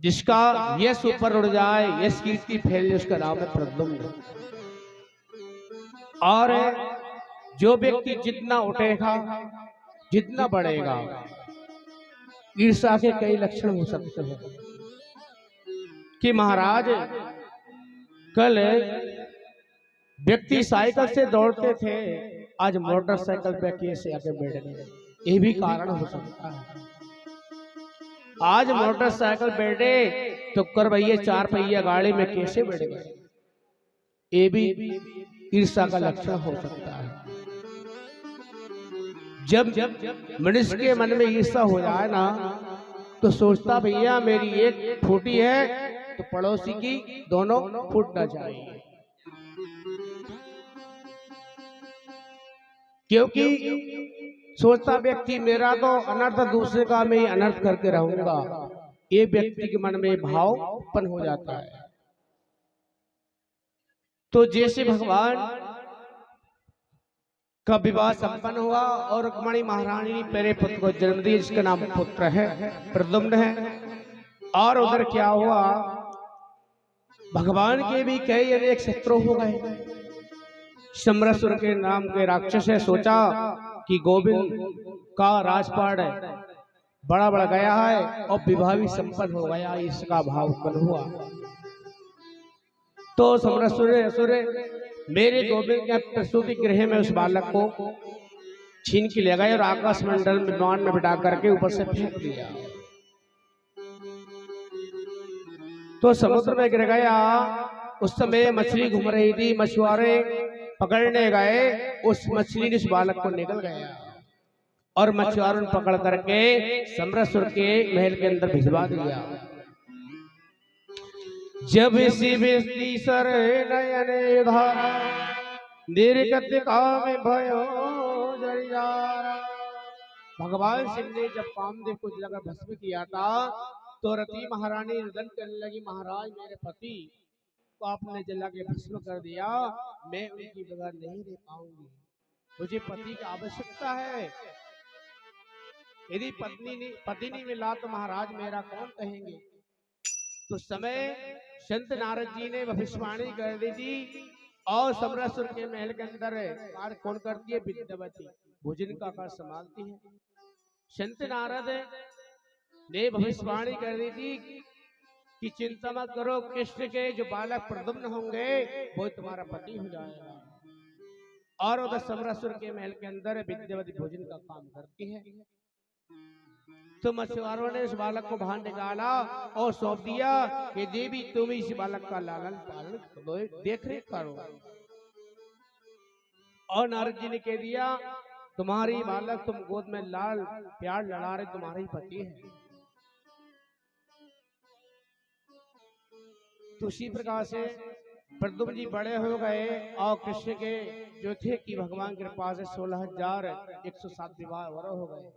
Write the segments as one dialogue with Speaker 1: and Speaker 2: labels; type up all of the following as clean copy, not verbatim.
Speaker 1: जिसका यश ऊपर उड़ जाए, यश कीर्ति फैल जाए, उसका नाम है प्रद्युम्न। और जो व्यक्ति जितना उठेगा, जितना बढ़ेगा, ईर्ष्या के कई लक्षण हो सकते हैं कि महाराज कल व्यक्ति साइकिल से दौड़ते थे, आज मोटरसाइकिल पे कैसे आके बैठ गए, ये भी कारण हो सकता है। आज मोटरसाइकिल बैठे तो कर भैया 4 पहिया गाड़ी में कैसे बैठ गए, ये भी ईर्ष्या का लक्षण हो सकता है। जब मनुष्य के मन में ईर्ष्या हो जाए ना, तो सोचता भैया मेरी एक फूटी है तो पड़ोसी की दोनों फूटना चाहिए, क्योंकि सोचता व्यक्ति मेरा तो अनर्थ, दूसरे का मैं अनर्थ करके रहूंगा, ये व्यक्ति के मन में भाव उत्पन्न हो जाता है। तो जैसे भगवान का विवाह संपन्न हुआ और रुक्मिणी महारानी ने पहले पुत्र को जन्म दिया, जिसका नाम पुत्र है प्रद्युम्न है। और उधर क्या हुआ, भगवान के भी कई अनेक शत्रु हो गए। समरासुर के नाम के राक्षस ने सोचा कि गोविंद का राजपाट बड़ा बढ़ गया है और विवाह भी संपन्न हो गया, इसका भाव उत्पन्न हुआ। तो समरासुर मेरे गोविंद के प्रसूति गृह में उस बालक को छीन के ले गए और आकाश मंडल में विमान में बिठा करके ऊपर से फेंक दिया। तो समुद्र में गिर गया। उस समय मछली घूम रही थी, मछुआरे पकड़ने गए, उस मछली ने उस बालक को निकल गया और मछुआरों ने पकड़ करके समरासुर के महल के अंदर भिजवा दिया। जब इसी सर नयने धारा निर्गत काम भयो जरियारा। भगवान शिव ने जब कामदेव को जलाकर भस्म किया था, तो रति महारानी निधन करने लगी, महाराज मेरे पति को आपने जला के भस्म कर दिया, मैं उनकी बगैर नहीं रह पाऊंगी, मुझे पति की आवश्यकता है। यदि पति नहीं मिला तो महाराज मेरा कौन कहेंगे। तो समय संत नारद जी ने भविष्यवाणी कर दी थी और समरासुर के महल के अंदर कार्य कौन करती है, विद्यावती भोजन का कार्य संभालती है। संत नारद ने भविष्यवाणी कर दी थी कि चिंता मत करो, कृष्ण के जो बालक प्रद्युम्न होंगे वो तुम्हारा पति हो जाएगा। और उधर समरासुर के महल के अंदर विद्यावती भोजन का काम करती है। तो मछुआरों ने इस बालक को बाहर निकाला और सौंप दिया कि देवी तुम इस बालक का लालन पालन करो, देख रेख करो। और नारद जी ने कह दिया तुम्हारी बालक तुम गोद में लाल प्यार लड़ा रहे, तुम्हारे ही पति है। तो उसी प्रकार से प्रद्युम्न जी बड़े हो गए और कृष्ण के जो थे कि भगवान की कृपा से 16,107 विवाह हो गए।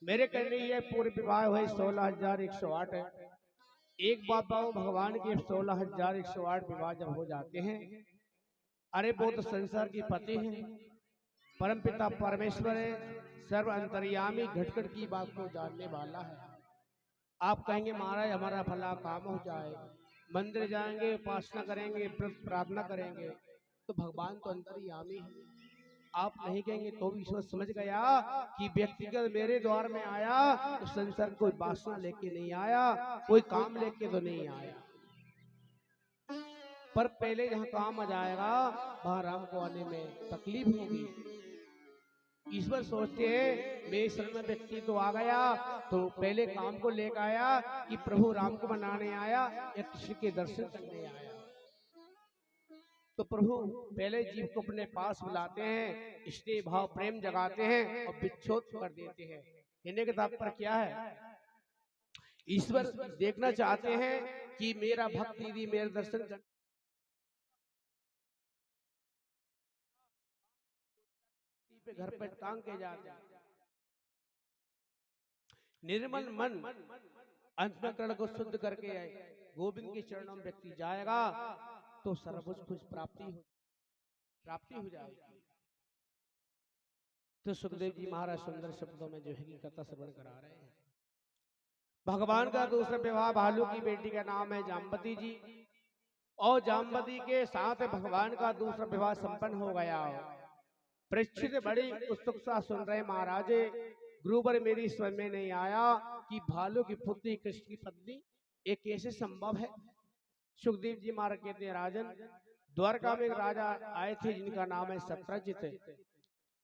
Speaker 1: मेरे कहने ये पूरे विवाह हुए 16,108 है। एक बात बताओ, भगवान के 16,108 विवाह जब हो जाते हैं, अरे वो तो संसार की पति हैं, परम पिता परमेश्वर है, सर्व अंतर्यामी, घटघट की बात को जानने वाला है। आप कहेंगे महाराज हमारा भला काम हो जाए, मंदिर जाएंगे, उपासना करेंगे, प्रार्थना करेंगे, तो भगवान तो अंतर्यामी है। आप नहीं कहेंगे तो भी ईश्वर समझ गया कि व्यक्तिगत मेरे द्वार में आया तो संसार कोई वासना लेके नहीं आया, कोई काम लेके तो नहीं आया। पर पहले जहाँ काम आ जाएगा वहां राम को आने में तकलीफ होगी। ईश्वर सोचते हैं मेरे शरण में व्यक्ति तो आ गया तो पहले काम को लेकर आया कि प्रभु राम को मनाने आया या कृष्ण के दर्शन करने आया। तो प्रभु पहले जीव को अपने पास बुलाते हैं, स्नेह भाव प्रेम जगाते हैं और विच्छोद कर देते हैं। कहने का तात्पर्य क्या है, ईश्वर देखना चाहते हैं कि मेरा भक्त यदि मेरे दर्शन कर पे घर पे टांग के जाते हैं। निर्मल मन अंतःकरण को शुद्ध करके आए गोविंद के चरणों में व्यक्ति जाएगा तो सर्वोच्च कुछ प्राप्ति हो जाएगी। तो सुखदेव जी महाराज सुंदर शब्दों में जो है कि कथा श्रवण करा रहे हैं। भगवान का दूसरा विवाह भालू की बेटी का नाम है जाम्बती जी, और जाम्बती के साथ भगवान का दूसरा विवाह संपन्न हो गया। परीक्षित बड़ी उत्सुकता सुन रहे महाराज, गुरुवर मेरी समझ में नहीं आया कि भालू की पुत्री कृष्ण की पत्नी ये कैसे संभव है। सुखदेव जी महाराज कहते हैं, राजन द्वारका में एक राजा आए थे जिनका नाम है सत्रजित।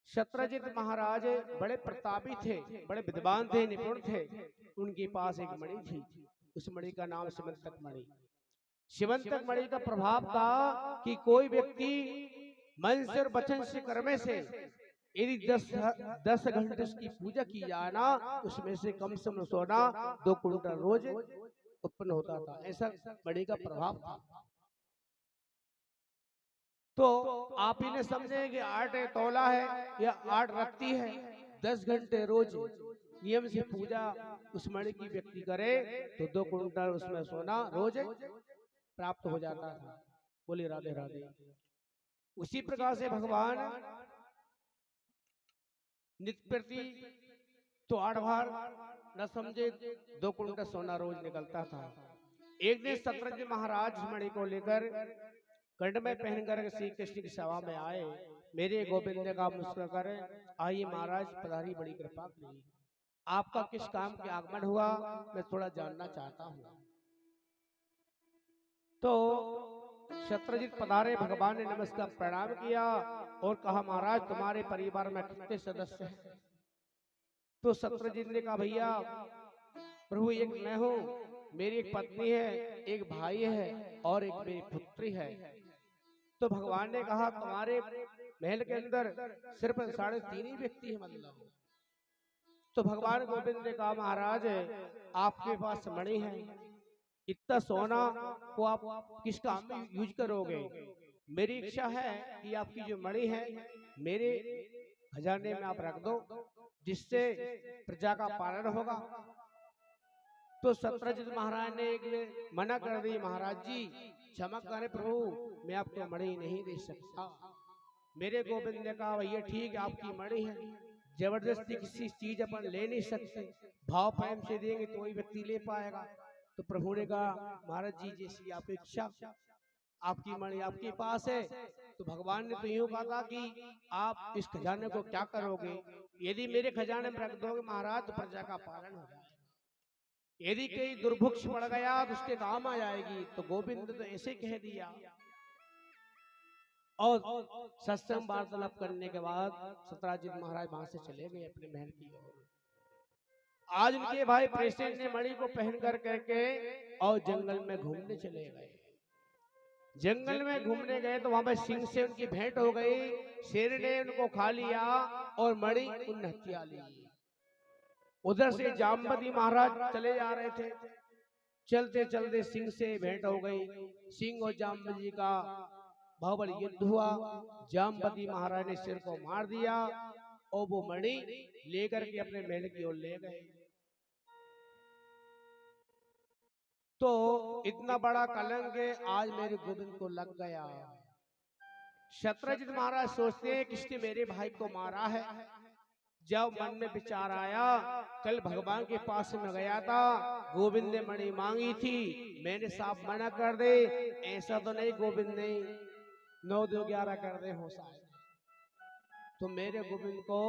Speaker 1: सत्रजित महाराज बड़े प्रतापी थे, बड़े विद्वान थे, निपुण थे। उनके पास एक मणि थी, उस मणि का नाम सिमंतक मणि। सिमंतक मणि का प्रभाव था कि कोई व्यक्ति मन से और वचन से कर्म से यदि 10 घंटे उसकी पूजा की जाए ना, उसमें से कम से कम सोना 2 कुंटल रोज उत्पन्न होता था। ऐसा मणि का प्रभाव था। तो आप ही ने समझे कि 8 तोला है या 8 रत्ती है, 10 घंटे रोज नियम से पूजा उस मणि की व्यक्ति करे तो 2 कुंटल उसमें सोना रोज प्राप्त हो जाता था। बोले राधे राधे। उसी प्रकार से भगवान नित्य प्रति तो 8 बार न समझे 2 कुंटल सोना रोज निकलता था। एक दिन सत्रजित महाराज मणि को लेकर कंठ में पहनकर श्री कृष्ण की सभा में आए। मेरे गोविंद का मुस्कुराकर, आइए महाराज पधारी, बड़ी कृपा करिए। आपका किस काम के आगमन हुआ मैं थोड़ा जानना चाहता हूँ। तो सत्रजित पधारे, भगवान ने नमस्कार प्रणाम किया और कहा, महाराज तुम्हारे परिवार में कितने सदस्य हैं? तो सत्रजित ने कहा, भैया प्रभु एक मैं हूँ, मेरी एक पत्नी है, एक भाई है और एक मेरी पुत्री है। तो भगवान ने कहा, तुम्हारे महल के अंदर सिर्फ 3.5 ही व्यक्ति है मतलब। तो भगवान गोविंद ने कहा, महाराज आपके पास मणि है, इतना सोना को आप किस काम में यूज करोगे? मेरी इच्छा है कि आपकी जो मणि है मेरे खजाने में आप रख दो, जिससे प्रजा का पालन होगा। तो सत्रजित महाराज ने एक मना कर दी, महाराज जी क्षमा करें प्रभु, मैं आपको मणि नहीं दे सकता। मेरे गोविंद ने कहा, भैया ठीक है, आपकी मणि है, जबरदस्ती किसी चीज अपन ले नहीं सकते, भाव प्रेम से देंगे तो वही व्यक्ति ले पाएगा। तो प्रभु ने कहा, महाराज जी जैसी आपकी इच्छा, आपकी मणि आपके पास है। तो भगवान ने तो यूं कहा था कि आप इस खजाने को क्या करोगे? यदि मेरे खजाने में रख दोगे महाराज तो प्रजा का पालन हो जाएगा, यदि कहीं दुर्भिक्ष पड़ गया तो उसके काम आ जाएगी। तो गोविंद तो ऐसे कह दिया। और सत्संग वार्तालाप करने के बाद सत्राजित महाराज वहां से चले गए अपने महल की ओर। आज उनके भाई प्रेसिडेंट ने मणि को पहन कर करके और जंगल में घूमने चले गए। जंगल में घूमने गए तो वहां पर सिंह से उनकी भेंट हो गई। शेर ने उनको खा लिया और मणि उन हत्या ली। उधर से जाम्बती महाराज चले जा रहे थे, चलते चलते सिंह से भेंट हो गई। सिंह और जाम्बती का बाहुबल युद्ध हुआ। जाम्बती महाराज ने सिर को मार दिया और वो मणि लेकर के अपने महल की ओर ले गए। तो इतना बड़ा कलंक आज मेरे गोविंद को लग गया। सत्रजित महाराज सोचते हैं किसने मेरे भाई को मारा है। जब मन में विचार आया, कल भगवान के पास में गया था, गोविंद ने मणि मांगी थी, मैंने साफ मना कर दे। ऐसा तो नहीं गोविंद ने 9 2 11 कर दे हो शायद, तो मेरे गोविंद को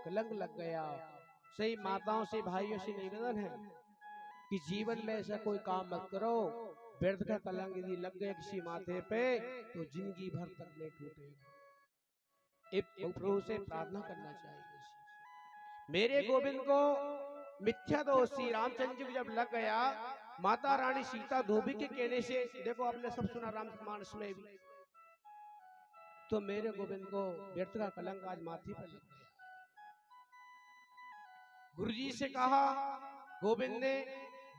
Speaker 1: कलंक लग गया। सही माताओं से भाइयों से निवेदन है कि जीवन में ऐसा कोई काम मत करो, व्यर्थ का कलंक यदि लग गया किसी माथे पे तो जिंदगी भर तक नहीं टूटेगा। प्रभु से प्रार्थना करना चाहिए। मेरे गोविंद को मिथ्या दोष श्री रामचंद्र जी को जब लग गया, माता रानी सीता धोबी के कहने से, देखो आपने सब सुना रामचरितमानस में भी, तो मेरे गोविंद को व्यर्थ का कलंक आज माथे पर लग गया। गुरुजी से कहा, गोविंद ने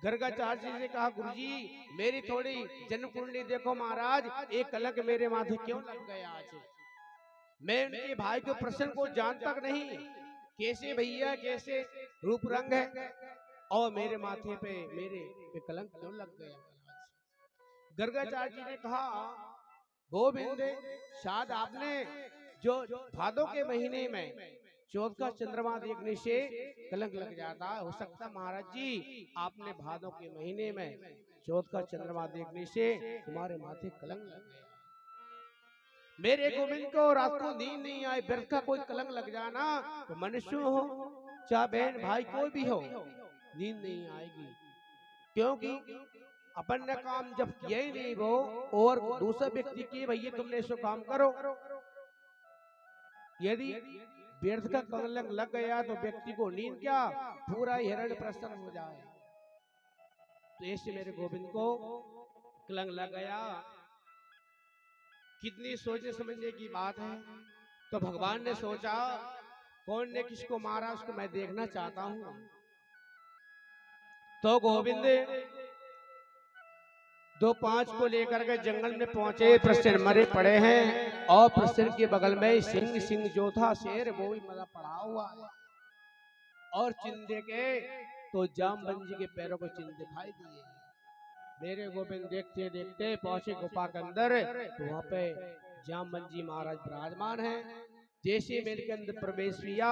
Speaker 1: गर्गाचार्य जी से कहा, गुरुजी मेरी थोड़ी जन्म कुंडली देखो महाराज, एक कलंक मेरे माथे क्यों लग गया आज। मैं उनके भाई के प्रश्न को जानता नहीं, कैसे भैया कैसे रूप रंग है, और मेरे माथे पे मेरे पे कलंक क्यों लग गया। गर्गाचार्य जी ने कहा, गोविंद शायद आपने जो भादों के महीने में चौथ का चंद्रमा देखने से कलंक लग जाता है। हो सकता महाराज जी आपने भादों के महीने में चौथ का चंद्रमा देखने से तुम्हारे माथे कलंक लग गया। मेरे गोविंद को रात को नींद नहीं आई, व्यर्थ का कोई कलंक लग जाना तो मनुष्य हो चाहे बहन भाई कोई भी हो, नींद नहीं आएगी। क्योंकि अपन ने काम जब किया ही नहीं वो और दूसरा व्यक्ति की भैया तुमने इसको काम करो, यदि व्यर्थ का कलंक लग गया तो व्यक्ति को नींद क्या पूरा हिरण प्रसन्न हो जाए। तो ऐसे मेरे गोविंद को कलंक लग गया। कितनी सोचने समझने की बात है। तो भगवान ने सोचा कौन ने किसको मारा उसको मैं देखना चाहता हूं। तो गोविंद 2-5 को लेकर के जंगल में पहुंचे। प्रसन्न मरे पड़े हैं और प्रसन्न के बगल में सिंह जो था शेर वो भी मरा पड़ा हुआ है। और चिन्ह देखे तो जामवंत के पैरों को चिन्ह दिखाई दिए। मेरे गोविंद देखते देखते पहुंचे गुफा के अंदर, तो वहां पे जामवंत जी महाराज विराजमान है। जैसे मेरे के अंदर प्रवेश किया,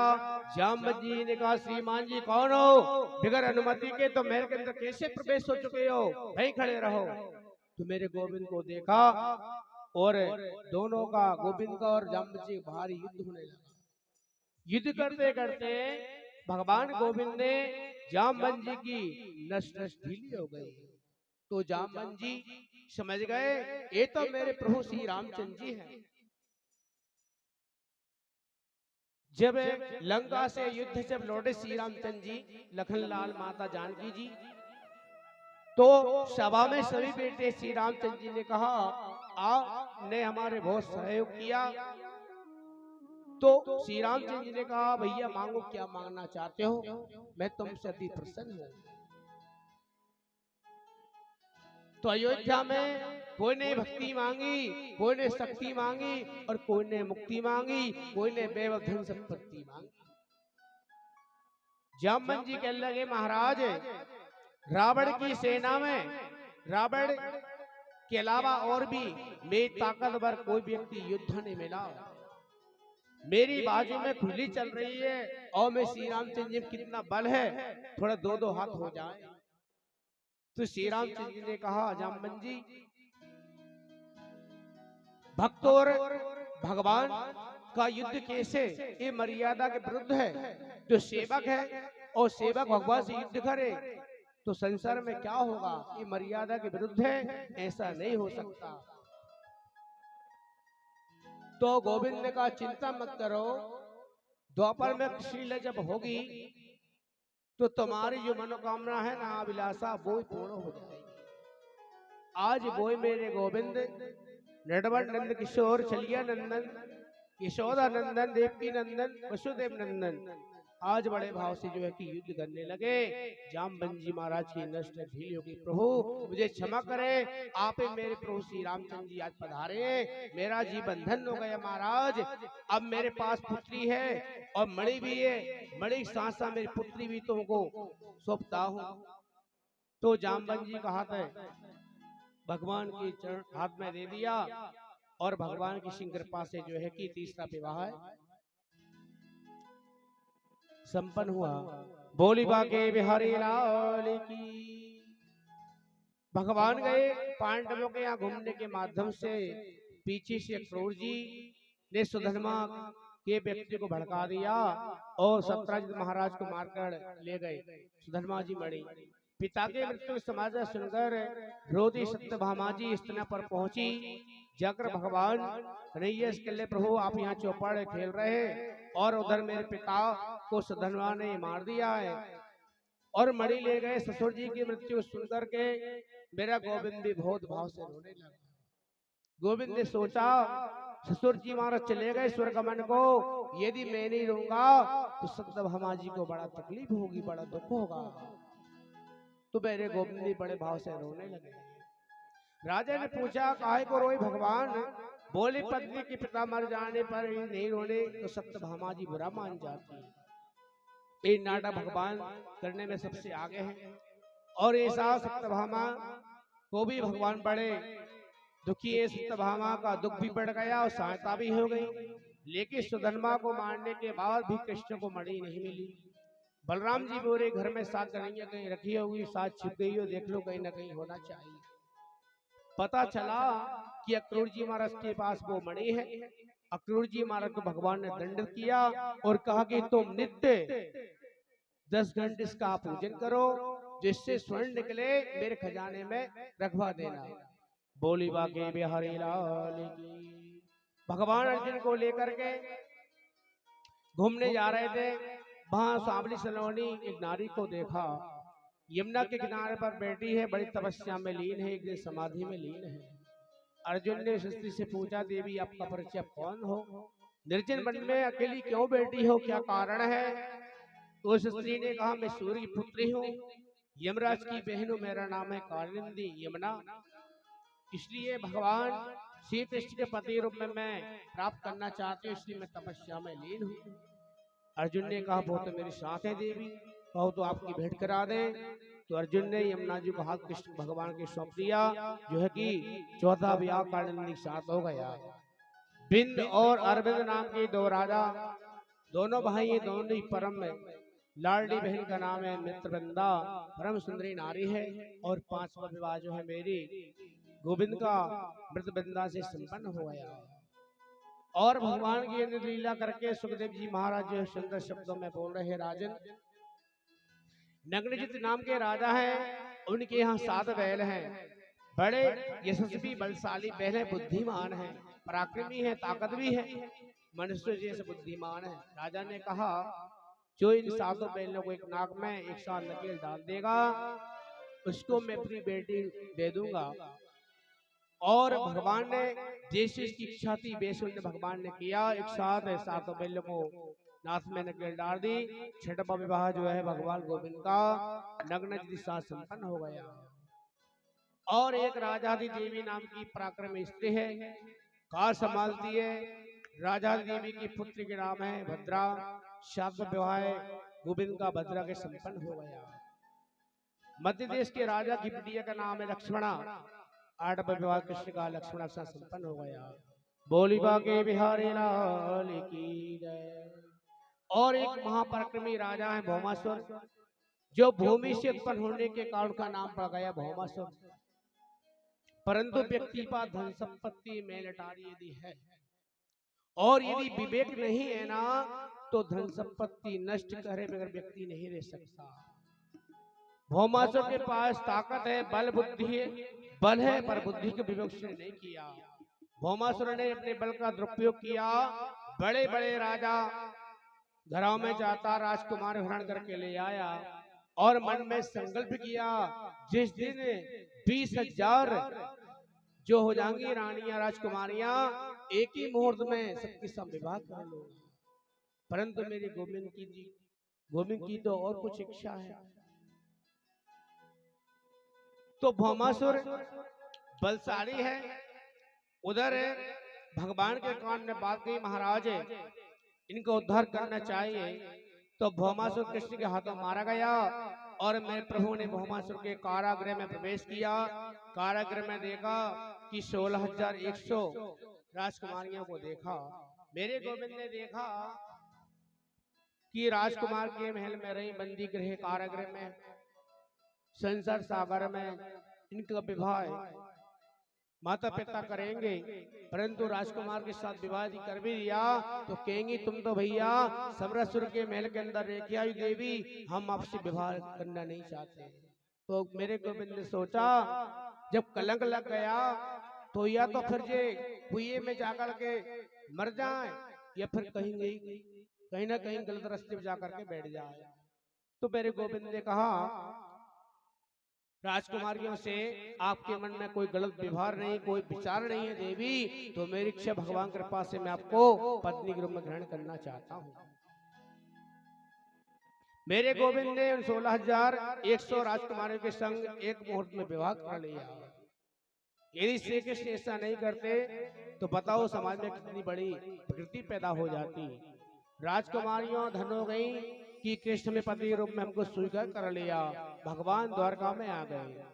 Speaker 1: जामवंत जी ने कहा श्रीमान जी कौन हो, बगैर अनुमति के तो मेरे के अंदर कैसे प्रवेश हो चुके हो, वहीं खड़े रहो। तो मेरे गोविंद को देखा और दोनों का गोविंद का और जामवंत जी भारी युद्ध होने लगा। युद्ध करते करते भगवान गोविंद ने जामवंत जी की नस नस ढीली हो गई। तो जामवंत जी समझ गए ये तो मेरे प्रभु श्री रामचंद्र जी हैं। जब लंका से युद्ध जब लौटे श्री रामचंद्र जी, लखनलाल माता जानकी जी, तो सभा में सभी बेटे श्री रामचंद्र जी ने कहा आपने हमारे बहुत सहयोग किया। तो श्री रामचंद्र जी ने कहा भैया मांगो क्या मांगना चाहते हो, मैं तुमसे अति प्रसन्न हूं। तो अयोध्या में कोई ने भक्ति मांगी, कोई ने शक्ति मांगी और कोई ने मुक्ति मांगी, कोई ने वैभव धन संपत्ति मांगी। जामवंत जी कहने लगे महाराज रावण की सेना में रावण के अलावा और भी मेरी ताकतवर कोई व्यक्ति युद्ध नहीं मिला। मेरी बाजू में खुली चल रही है और मैं श्री रामचंद्र जी में कितना बल है, थोड़ा 2-2 हाथ हो जाए। तो श्री रामचंद्र जी ने कहा जामवंत जी भक्त और भगवान का युद्ध कैसे, ये मर्यादा के विरुद्ध है। जो सेवक है और सेवक भगवान से युद्ध करे तो संसार में क्या होगा, ये मर्यादा के विरुद्ध है, ऐसा नहीं हो सकता। तो गोविंद ने कहा चिंता मत करो, द्वापर में लीला जब होगी तो तुम्हारी जो मनोकामना है ना अभिलाषा वो पूर्ण हो जाएगी। आज वो मेरे गोविंद नटवर नंद किशोर छलिया नंदन यशोदा नंदन देवकी नंदन वसुदेव नंदन आज बड़े भाव से जो है कि युद्ध करने लगे। जामवंत जी महाराज की नष्ट ढीली होगी। प्रभु मुझे क्षमा करें, आप मेरे प्रभु श्री रामचंद्र जी आज पधारे, मेरा जीवन धन्य हो गया महाराज। अब मेरे पास पुत्री है और मणि भी है, मणि साथ साथ मेरी पुत्री भी तुमको सौंपता हूँ। तो जामवंत जी का हाथ है भगवान के चरण हाथ में दे दिया और भगवान की सिंह कृपा से जो है कि तीसरा विवाह संपन्न हुआ। बोली बाके बिहारी लाल की। भगवान गए पांडवों के यहाँ घूमने के माध्यम से, पीछे से क्रूर जी ने सुधर्मा के व्यक्ति को भड़का दिया और सत्यजित महाराज को मारकर ले गए। सुधर्मा जी मरी। पिता के मृत्यु समाचार सुनकर रोती सत्यभामा जी स्तना पर पहुंची। जाकर भगवान कन्हैया के लिए प्रभु आप यहाँ चौपड़ खेल रहे और उधर मेरे पिता को सुधर्मा ने मार दिया है और मणि ले गए। ससुर जी की मृत्यु सुनकर के मेरा गोविंद भी बहुत भाव से रोने लगा। गोविंद ने सोचा ससुर जी महाराज चले गए स्वर्गमन को, यदि मैं नहीं रहूंगा तो सत्यभामा जी को बड़ा तकलीफ होगी, बड़ा दुख होगा। तो मेरे गोविंद भी बड़े भाव से रोने लगे। राजा ने पूछा काहे को रोए भगवान? बोले पत्नी के पिता मर जाने पर नहीं रोने तो सत्यभामा जी बुरा मान जाती है। ये नाटक भगवान करने में सबसे आगे हैं और ऐसा सत्यभामा को भी भगवान बड़े दुखी है। सत्यभामा का दुख भी बढ़ गया और सहायता भी हो गई। लेकिन सुदामा को मारने के बाद भी कृष्ण को मणि नहीं मिली। बलराम जी बोले घर में सात कन्हैया कहीं रखी होगी, सात छिप गई हो, देख लो कहीं ना कहीं होना चाहिए। पता चला कि अक्रूर जी महाराज के पास वो मणि है। अक्रूर जी महाराज को भगवान ने दंडित किया और कहा कि तुम नित्य 10 घंटे इसका पूजन करो, जिससे स्वर्ण निकले मेरे खजाने में रखवा देना। बोली बाके बिहारी लाल की। भगवान अर्जुन को लेकर के घूमने जा रहे थे, वहां सांवली सलोनी एक नारी को देखा, यमुना के किनारे पर बैठी है, बड़ी तपस्या में लीन है, एक दिन समाधि में लीन है। अर्जुन ने स्त्री से पूछा, देवी आपका परिचय कौन हो, निर्जन वन में अकेली क्यों बैठी हो, क्या कारण है? तो उस स्त्री ने कहा, मैं सूर्य की पुत्री हूँ, यमराज की बहन हूँ, मेरा नाम है कालिंदी यमुना, इसलिए भगवान श्री कृष्ण के पति रूप में मैं प्राप्त करना चाहती हूँ, इसलिए मैं तपस्या में लीन हूँ। अर्जुन ने कहा, वो तो मेरी साथ है देवी, कहो तो आपकी भेंट करा दे। तो अर्जुन ने यमुना जी को हाथ कृष्ण भगवान के सौंप दिया, जो है कि चौथा ब्याह कालिंदी साथ हो गया। बिंद और अरविंद नाम के दो राजा, दोनों भाई ये दोनों ही परम लाडली बहन का नाम है मित्रवृंदा, परम सुंदरी नारी है। और पांचवा विवाह जो है मेरी गोविंद का मृतवृंदा से संपन्न हो गया। और भगवान की लीला करके सुखदेव जी महाराज जो सुंदर शब्दों में बोल रहे, राजन नग्नजित नाम के राजा हैं, उनके यहाँ 7 बैल हैं, बड़े यशस्वी बलशाली बैल हैं, बुद्धिमान हैं, पराक्रमी है, ताकत भी है, मनुष्य जैसे बुद्धिमान है। राजा ने कहा, जो इन 7 बैलों को एक नाक में एक साथ नकेल डाल देगा, उसको मैं अपनी बेटी दे दूंगा। और भगवान ने जैसे इसकी इच्छा थी वैसे उन्हें भगवान ने किया, एक साथ 7 बैलों को नाथ में नकेल डाल दी। छठवां विवाह जो है भगवान गोविंद का नग्न जी साथ संपन्न हो गया। और एक राजा देवी नाम की पराक्रमी स्त्री है, कार संभालती है, राजा देवी की पुत्री के नाम है भद्रा। 7वां विवाह गोविंद का भद्रा के संपन्न हो गया। मध्य देश के राजा की बिटिया का नाम है लक्ष्मणा। 8वां विवाह कृष्ण का लक्ष्मण से संपन्न हो गया। बोली बाके बिहारी लाल की जय। और एक महापराक्रमी राजा है भौमासुर, जो भूमि से उत्पन्न होने के कारण का नाम पड़ गया भौमासुर। परंतु व्यक्ति पर धन संपत्ति मेलटारी यदि है और यदि विवेक नहीं है ना, तो धन संपत्ति नष्ट करे बगैर व्यक्ति नहीं रह सकता। भौमासुर के पास ताकत है, बल बुद्धि है, बल है पर बुद्धि के विवेक से नहीं किया। भौमासुर ने अपने बल का दुरुपयोग किया, बड़े बड़े राजा घरों में जाता, राजकुमार हरण करके ले आया और मन में संकल्प किया, जिस दिन 20,000 जो हो जाएंगी रानियां राजकुमारियां एक ही मुहूर्त में सबके सब विवाह कर लो। परंतु मेरी गोविंद की तो और कुछ इच्छा है। तो भौमासुर बलशाली है, उधर भगवान के कान में बात गई, महाराज इनको उद्धार करना चाहिए। तो भौमासुर कृष्ण के हाथों मारा गया और मेरे प्रभु ने भौमासुर के कारागृह में प्रवेश किया। कारागृह में देखा कि 16,100 राजकुमारियों को देखा। मेरे गोविंद ने देखा कि राजकुमार के महल में रही, बंदी गृह कारागृह में, संसार सागर में इनका विवाह माता पिता करेंगे, परंतु राजकुमार के साथ विवाह कर भी दिया तो कहेंगी तुम तो भैया समरासुर के महल के अंदर रह के आई देवी, हम आपसे विवाह करना नहीं चाहते। तो मेरे गोविंद ने सोचा, जब कलंक लग गया तो या तो फिर जे कुएं में जाकर के मर जाए या फिर कहीं ना कहीं गलत रास्ते में जाकर के बैठ जाए। तो मेरे गोविंद ने कहा, राजकुमारियों से आपके मन में कोई गलत व्यवहार नहीं, कोई विचार नहीं है देवी, तो मेरी इच्छा भगवान कृपा से मैं आपको पत्नी के रूप में ग्रहण करना चाहता हूँ। मेरे गोविंद ने 16,100 राजकुमारियों के संग एक मुहूर्त में विवाह कर लिया। यदि श्री कृष्ण ऐसा नहीं करते तो बताओ समाज में कितनी बड़ी प्रकृति पैदा हो जाती। राजकुमारियों धन हो गई कि कृष्ण में पति रूप में हमको स्वीकार कर लिया, भगवान द्वारका में आ गए।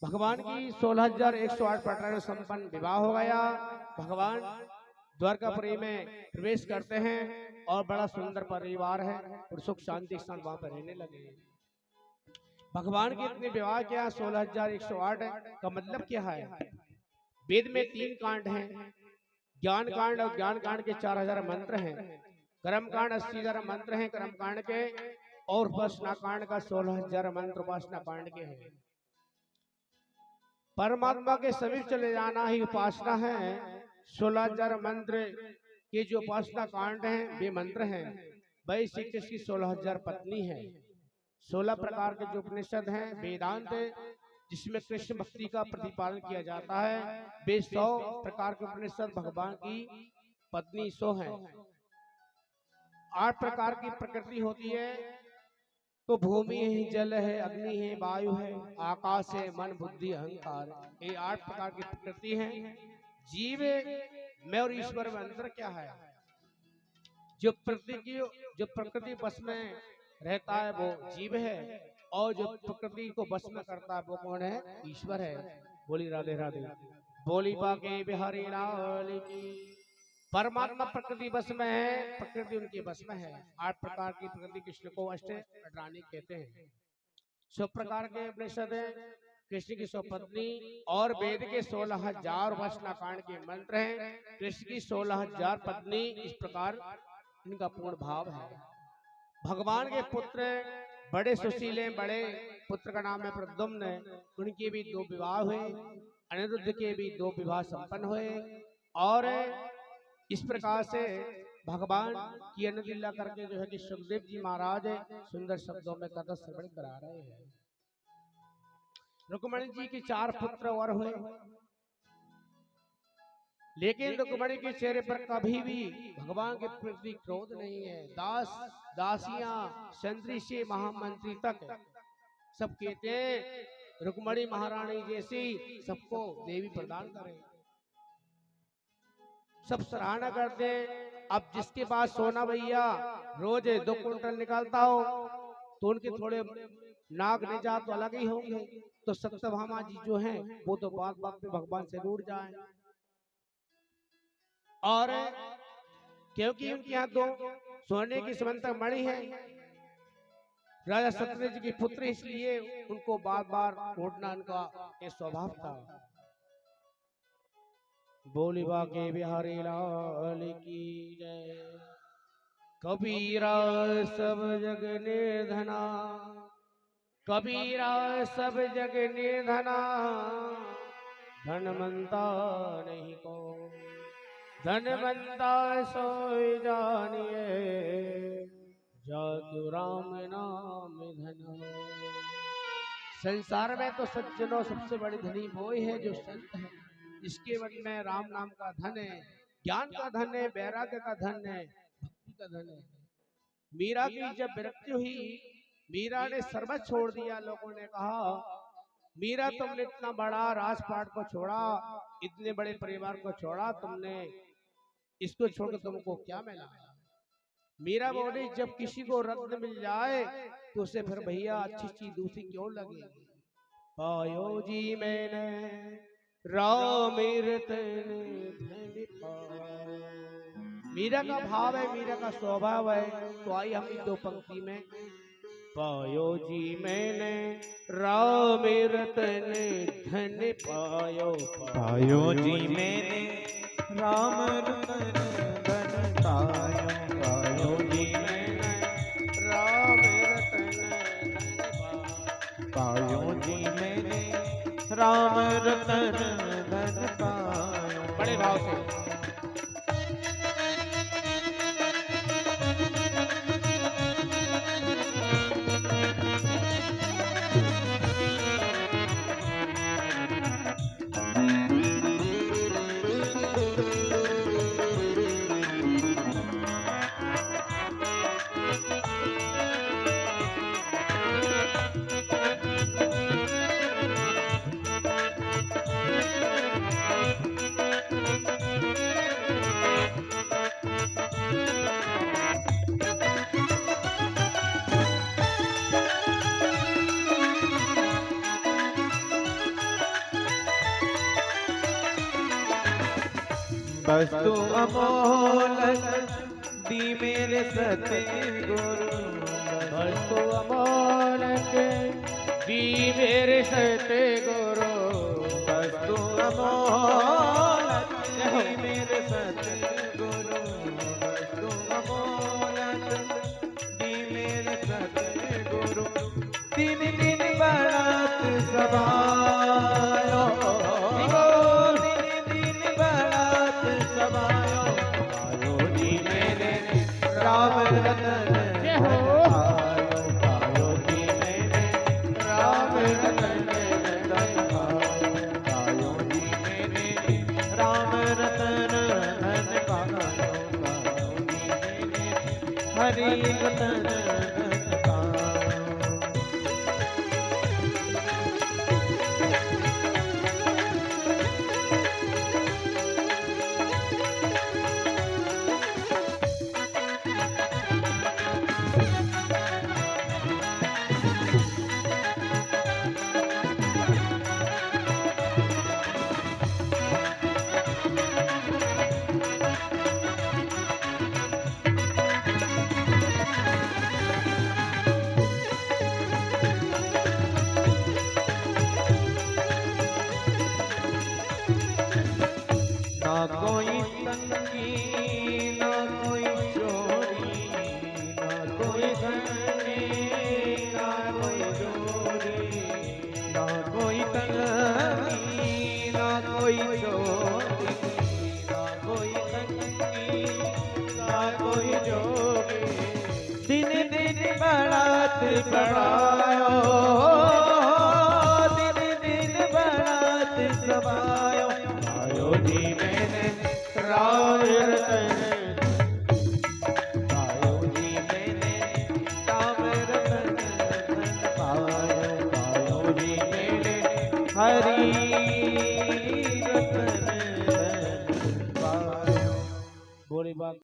Speaker 1: भगवान की 16,108 पटना संपन्न विवाह हो गया। भगवान द्वारकापुरी में प्रवेश करते हैं और बड़ा सुंदर परिवार है और सुख शांति के साथ वहां पर रहने लगे। भगवान के इतने विवाह क्या 16,108 का मतलब क्या है? वेद में 3 कांड हैं, ज्ञान कांड और ज्ञान कांड के 4,000 मंत्र हैं, कर्म कांड 80,000 मंत्र हैं कर्म कांड के, और उपासना कांड का 16,000 मंत्र उपासना कांड के हैं। परमात्मा के समीप चले जाना ही उपासना है। 16,000 मंत्र के जो उपासना कांड हैं वे मंत्र हैं। वही श्री कृष्ण की 16,000 पत्नी है। 16 प्रकार के जो उपनिषद हैं वेदांत, जिसमें कृष्ण भक्ति का प्रतिपादन किया जाता है, वे 100 प्रकार के उपनिषद भगवान की पत्नी 100 है। 8 प्रकार की प्रकृति होती है, तो भूमि है, जल है, अग्नि है, वायु है, आकाश है, मन बुद्धि अहंकार, ये 8 प्रकार की प्रकृति है। जीव में और ईश्वर में अंतर क्या है? जो प्रकृति बस में रहता है वो जीव है, और जो प्रकृति को बस में करता है वो कौन है? ईश्वर है। बोली राधे राधे, बोली बाके बिहारी लाल की। परमात्मा प्रकृति बस में है, प्रकृति उनके बस में है। 8 प्रकार की प्रकृति कृष्ण को अष्टरानी कहते हैं। 100 प्रकार के उपनिषद हैं, कृष्ण की 100 पत्नी, और वेद के 16,000 उपासना कांड के मंत्र हैं। कृष्ण की 16,000 पत्नी, इस प्रकार इनका पूर्ण भाव है। भगवान के पुत्र बड़े सुशीले, बड़े पुत्र का नाम है प्रद्युम्न, उनके भी 2 विवाह हुए। अनिरुद्ध के भी 2 विवाह संपन्न हुए। और इस प्रकार से भगवान की अनंत लीला करके जो है कि सुखदेव जी महाराज सुंदर शब्दों में कथा श्रवण करा रहे हैं। रुक्मणी जी के 4 पुत्र और हुए, लेकिन रुक्मणी के चेहरे पर कभी भी भगवान के प्रति क्रोध नहीं है। दासियां संतरी से महामंत्री तक सब कहते हैं रुक्मणी महारानी जैसी सबको देवी प्रदान करें, सब सराहना करते हैं। अब जिसके पास सोना भैया रोज 2 कुंटल निकालता हो तो उनके थोड़े नाग निजात तो अलग ही होंगे, तो सत्यभामा जी जो हैं वो तो बात बात में भगवान से रूठ जाए। और क्योंकि उनके यहाँ 2 सोने की समंतक मणि है, राजा सत्यदेव जी की पुत्र, इसलिए उनको बार बार उठना उनका एक स्वभाव था। बोली बाके बिहारी लाल की जय। कबीरा सब जग निर्धना, कबीरा सब जग निर्धना, धनवंता नहीं को धनवंता सोई जानिए, जातु राम नाम धन हो। संसार में तो सज्जनों सबसे बड़ी धनी वो ही है जो संत है, जिसके मन में राम नाम का धन है, ज्ञान का धन है, वैराग्य का धन है, भक्ति का धन है। मीरा की जब विरक्ति हुई, मीरा ने सर्वस्व छोड़ दिया। लोगों ने कहा मीरा तुमने इतना बड़ा राजपाट को छोड़ा, इतने बड़े परिवार को छोड़ा, तुमने इसको छोड़कर तुमको क्या मिला? मीरा बोली जब किसी को रत्न मिल जाए तो उसे फिर भैया अच्छी चीज दूसरी क्यों लगे। पायो जी मैंने राम मीरा का भाव है, मीरा का स्वभाव है। तो आई हम 2 पंक्ति में पायो जी मैंने राम रतन धन पायो,
Speaker 2: पायो जी मैंने राम रतन धन पायो, पायो जी मैंने
Speaker 1: राम रतन धन
Speaker 2: पायो जी मैंने राम रतन धन पायो।
Speaker 1: बड़े भाव से
Speaker 2: वस्तु अमोलक दी मेरे सतगुरु
Speaker 1: वस्तु अमोलक दी मेरे सतगुरु
Speaker 2: वस्तु अमोलक दी मेरे सतगुरु वस्तु अमोलक दी मेरे सतगुरु दिन दिन बढ़त सभायो दिन दिन बढ़त सभायो आयो जी मेरे राम रतन आयो जी मेरे राम रतन आयो जी मेरे राम रतन आयो जी मेरे हरि रतन ना कोई तंगी ना कोई चोरी ना कोई तंगी ना कोई चोरी ना कोई तंगी ना कोई चोरी ना कोई तंगी ना कोई चोरी दिन दिन बढ़त बढ़ायो दिन दिन बढ़त सभायो आयो जी मैंने राम रतन आयो जी मैंने राम रतन आयो जी मैंने हरि रतन पायो।
Speaker 1: बोली बात